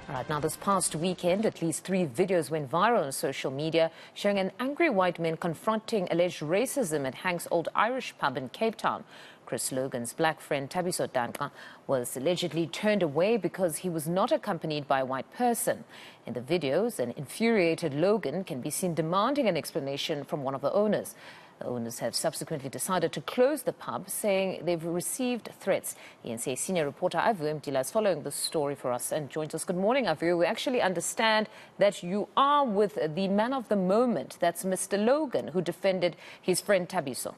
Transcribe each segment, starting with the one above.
Right, now, this past weekend, at least 3 videos went viral on social media showing an angry white man confronting alleged racism at Hank's Old Irish pub in Cape Town. Chris Logan's black friend Thabiso Danqa was allegedly turned away because he was not accompanied by a white person. In the videos, an infuriated Logan can be seen demanding an explanation from one of the owners. The owners have subsequently decided to close the pub, saying they've received threats. eNCA senior reporter Aviwe Mtila is following this story for us and joins us. Good morning, Aviwe. We actually understand that you are with the man of the moment. That's Mr. Logan, who defended his friend Thabiso.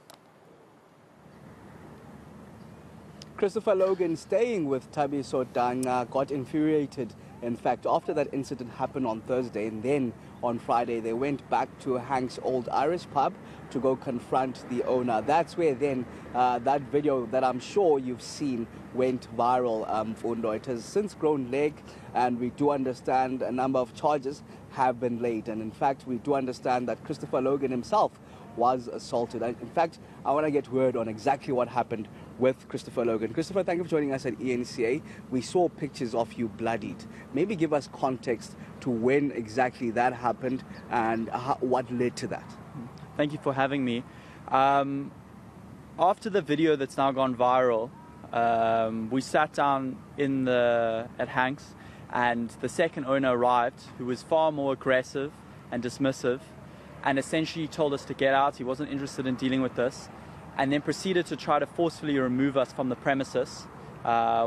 Christopher Logan, staying with Thabiso Danqa, got infuriated. In fact, after that incident happened on Thursday, and then on Friday, they went back to Hank's Old Irish pub to go confront the owner. That's where then that video that I'm sure you've seen went viral, Fundo. It has since grown leg, and we do understand a number of charges have been laid. And in fact, we do understand that Christopher Logan himself was assaulted. In fact, I want to get word on exactly what happened with Christopher Logan. Christopher, thank you for joining us at eNCA. We saw pictures of you bloodied. Maybe give us context to when exactly that happened and what led to that. Thank you for having me. After the video that's now gone viral, we sat down at Hank's, and the second owner arrived, who was far more aggressive and dismissive, and essentially told us to get out. He wasn't interested in dealing with this, and then proceeded to try to forcefully remove us from the premises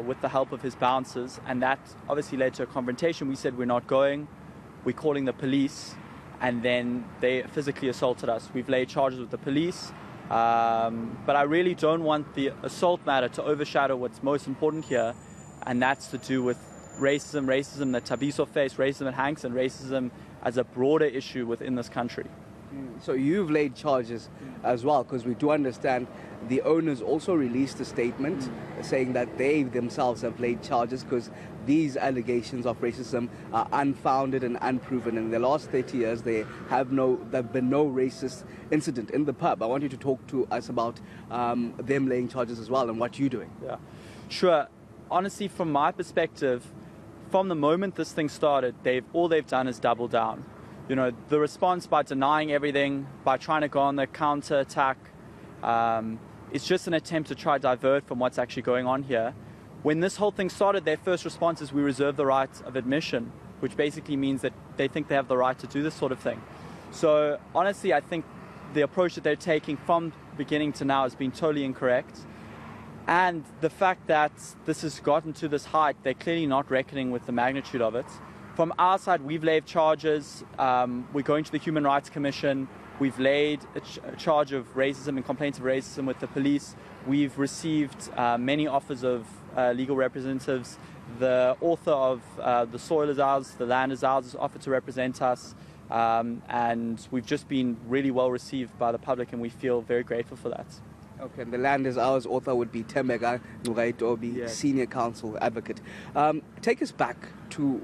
with the help of his bouncers, and that obviously led to a confrontation. We said we're not going, we're calling the police, and then they physically assaulted us. We've laid charges with the police, but I really don't want the assault matter to overshadow what's most important here, and that's to do with racism that Thabiso faced, racism at Hank's, and racism as a broader issue within this country. So you've laid charges as well, because we do understand the owners also released a statement saying that they themselves have laid charges because these allegations of racism are unfounded and unproven. In the last 30 years, there have been no racist incident in the pub. I want you to talk to us about them laying charges as well and what you're doing. Yeah, sure. Honestly, from my perspective, from the moment this thing started, all they've done is double down. You know, the response by denying everything, by trying to go on the counter-attack, it's just an attempt to try to divert from what's actually going on here. When this whole thing started, their first response is we reserve the right of admission, which basically means that they think they have the right to do this sort of thing. So honestly, I think the approach that they're taking from beginning to now has been totally incorrect. And the fact that this has gotten to this height, they're clearly not reckoning with the magnitude of it. From our side, we've laid charges. We're going to the Human Rights Commission. We've laid a charge of racism and complaints of racism with the police. We've received many offers of legal representatives. The author of The Soil is Ours, The Land is Ours has offered to represent us. And we've just been really well received by the public, and we feel very grateful for that. Okay, The Land is Ours author would be Temega Nuraitobi, yes. Senior Counsel Advocate. Take us back to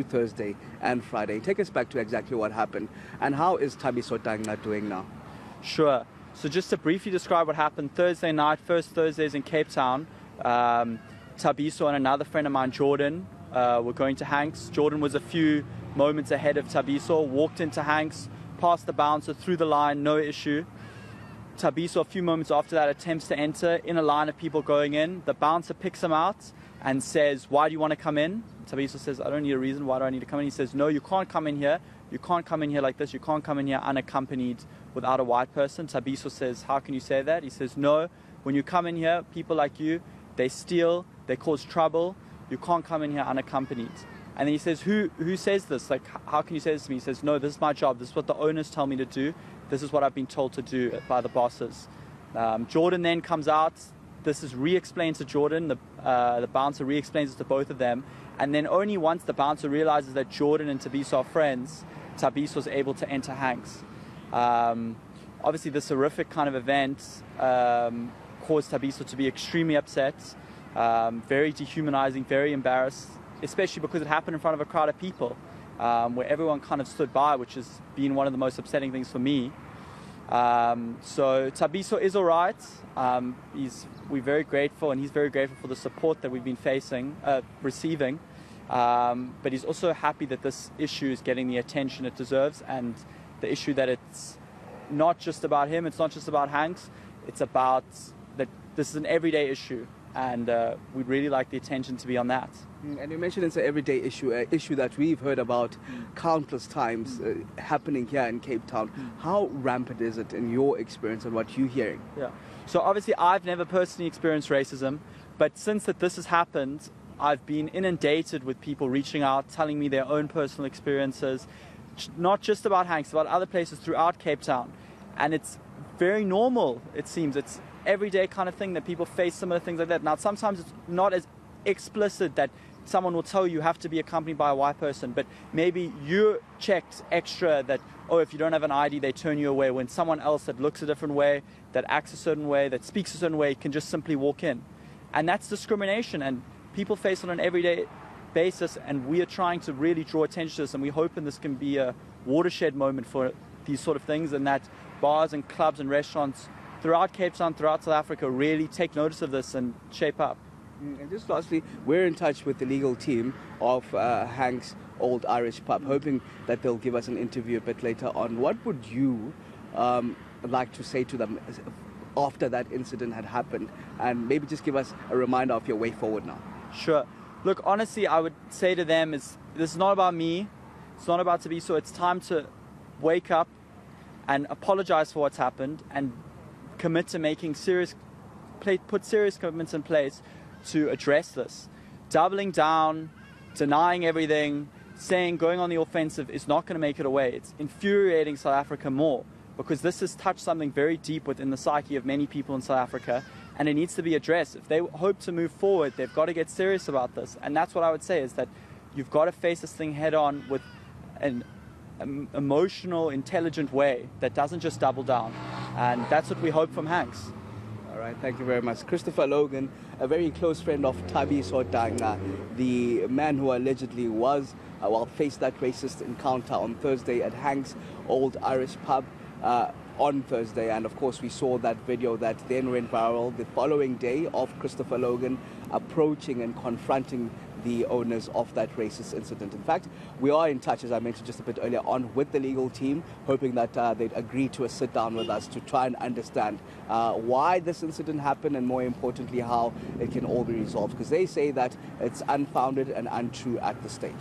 Thursday and Friday. Take us back to exactly what happened. And how is Thabiso Danqa doing now? Sure. So just to briefly describe what happened, Thursday night, first Thursdays in Cape Town, Thabiso and another friend of mine, Jordan, were going to Hank's. Jordan was a few moments ahead of Thabiso, walked into Hank's, passed the bouncer, through the line, no issue. Thabiso, a few moments after that, attempts to enter in a line of people going in. The bouncer picks him out and says, "Why do you want to come in?" Thabiso says, "I don't need a reason. Why do I need to come in?" He says, "No, you can't come in here. You can't come in here like this. You can't come in here unaccompanied without a white person." Thabiso says, "How can you say that?" He says, "No, when you come in here, people like you, they steal, they cause trouble. You can't come in here unaccompanied." And then he says, who says this? Like, how can you say this to me? He says, "No, this is my job. This is what the owners tell me to do. This is what I've been told to do by the bosses." Jordan then comes out. This is re-explained to Jordan. The bouncer re-explains it to both of them. And then only once the bouncer realizes that Jordan and Thabiso are friends, Thabiso was able to enter Hank's. Obviously, this horrific kind of event caused Thabiso to be extremely upset, very dehumanizing, very embarrassed, especially because it happened in front of a crowd of people, where everyone kind of stood by, which has been one of the most upsetting things for me. So Thabiso is all right. We're very grateful, and he's very grateful for the support that we've been receiving. But he's also happy that this issue is getting the attention it deserves, and the issue that it's not just about him, it's not just about Hanks, it's about that this is an everyday issue, and we'd really like the attention to be on that. And you mentioned it's an everyday issue, an issue that we've heard about countless times happening here in Cape Town. How rampant is it in your experience and what you're hearing? Yeah. So obviously I've never personally experienced racism, but since that this has happened, I've been inundated with people reaching out, telling me their own personal experiences, not just about Hanks, about other places throughout Cape Town. And it's very normal, it seems. It's everyday kind of thing that people face similar things like that. Now, sometimes it's not as explicit that someone will tell you have to be accompanied by a white person, but maybe you checked extra that, oh, if you don't have an ID, they turn you away, when someone else that looks a different way, that acts a certain way, that speaks a certain way, can just simply walk in. And that's discrimination, and people face it on an everyday basis, and we are trying to really draw attention to this, and we're hoping this can be a watershed moment for these sort of things, and that bars and clubs and restaurants throughout Cape Town, throughout South Africa, really take notice of this and shape up. And just lastly, we're in touch with the legal team of Hanks Old Irish Pub, hoping that they'll give us an interview a bit later on. What would you like to say to them after that incident had happened, and maybe just give us a reminder of your way forward now? Sure. Look, honestly, I would say to them, this is not about me, it's not about Tabiso, it's time to wake up and apologize for what's happened and commit to making put serious commitments in place to address this. Doubling down, denying everything, going on the offensive is not going to make it away. It's infuriating South Africa more, because this has touched something very deep within the psyche of many people in South Africa, and it needs to be addressed. If they hope to move forward, they've got to get serious about this. And that's what I would say, is that you've got to face this thing head on with an emotional, intelligent way that doesn't just double down. And that's what we hope from Hanks. All right, thank you very much. Christopher Logan, a very close friend of Tabiso Danga, the man who allegedly faced that racist encounter on Thursday at Hanks Old Irish Pub on Thursday. And of course, we saw that video that then went viral the following day of Christopher Logan approaching and confronting the owners of that racist incident. In fact, we are in touch, as I mentioned just a bit earlier on, with the legal team, hoping that they'd agree to a sit down with us to try and understand why this incident happened, and more importantly, how it can all be resolved, because they say that it's unfounded and untrue at this stage.